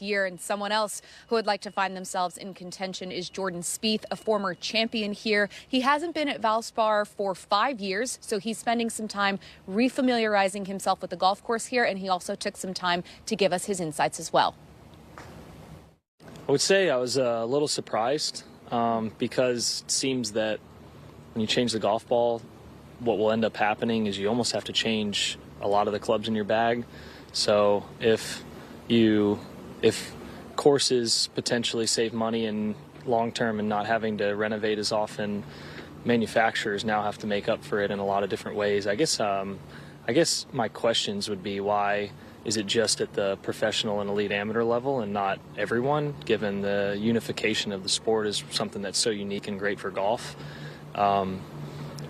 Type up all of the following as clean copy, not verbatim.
this year. And someone else who would like to find themselves in contention is Jordan Spieth, a former champion here. He hasn't been at Valspar for 5 years, so he's spending some time refamiliarizing himself with the golf course here, and he also took some time to give us his insights as well. I would say I was a little surprised because it seems that when you change the golf ball, what will end up happening is you almost have to change a lot of the clubs in your bag. So if courses potentially save money in long term and not having to renovate as often, manufacturers now have to make up for it in a lot of different ways. I guess my questions would be, why is it just at the professional and elite amateur level and not everyone, given the unification of the sport is something that's so unique and great for golf?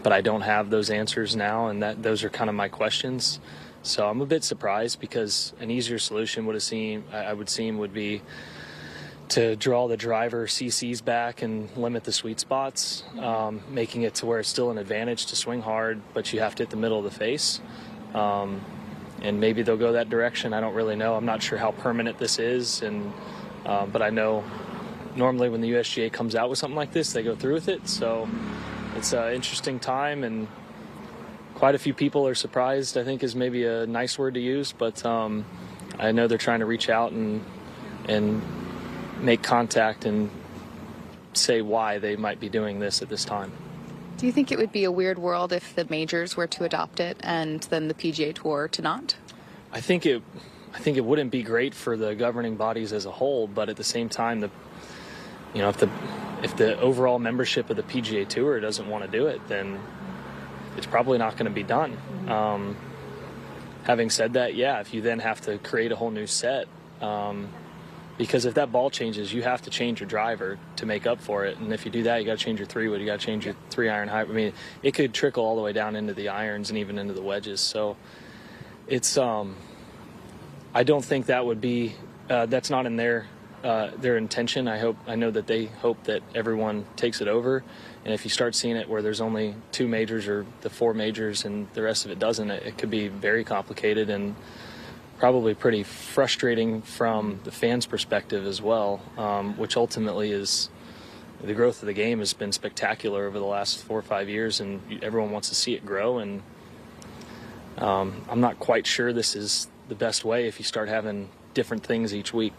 But I don't have those answers now, and those are kind of my questions. So I'm a bit surprised, because an easier solution would be to draw the driver CCs back and limit the sweet spots, making it to where it's still an advantage to swing hard, but you have to hit the middle of the face. And maybe they'll go that direction. I don't really know. I'm not sure how permanent this is, but I know normally when the USGA comes out with something like this, they go through with it. So it's an interesting time, and quite a few people are surprised, I think is maybe a nice word to use, but I know they're trying to reach out and make contact and say why they might be doing this at this time. Do you think it would be a weird world if the majors were to adopt it and then the PGA Tour to not? I think it wouldn't be great for the governing bodies as a whole, but at the same time, if the overall membership of the PGA Tour doesn't want to do it, then it's probably not going to be done. Having said that, yeah, if you then have to create a whole new set, because if that ball changes, you have to change your driver to make up for it. And if you do that, you got to change your 3-wood, you got to change your 3-iron height. I mean, it could trickle all the way down into the irons and even into the wedges. So it's, I don't think that would be, that's not in their intention. I know that they hope that everyone takes it over. And if you start seeing it where there's only 2 majors or the 4 majors and the rest of it doesn't, it could be very complicated and probably pretty frustrating from the fans' perspective as well, which ultimately is the growth of the game has been spectacular over the last 4 or 5 years, and everyone wants to see it grow. And I'm not quite sure this is the best way if you start having different things each week.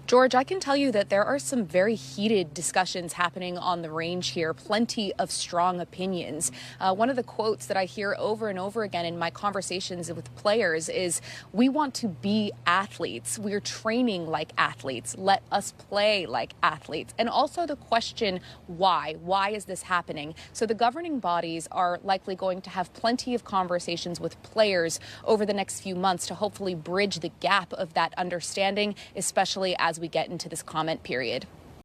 George, I can tell you that there are some very heated discussions happening on the range here, plenty of strong opinions. One of the quotes that I hear over and over again in my conversations with players is, "We want to be athletes. We're training like athletes. Let us play like athletes." And also the question, why? Why is this happening? So the governing bodies are likely going to have plenty of conversations with players over the next few months to hopefully bridge the gap of that understanding, especially as we get into this comment period.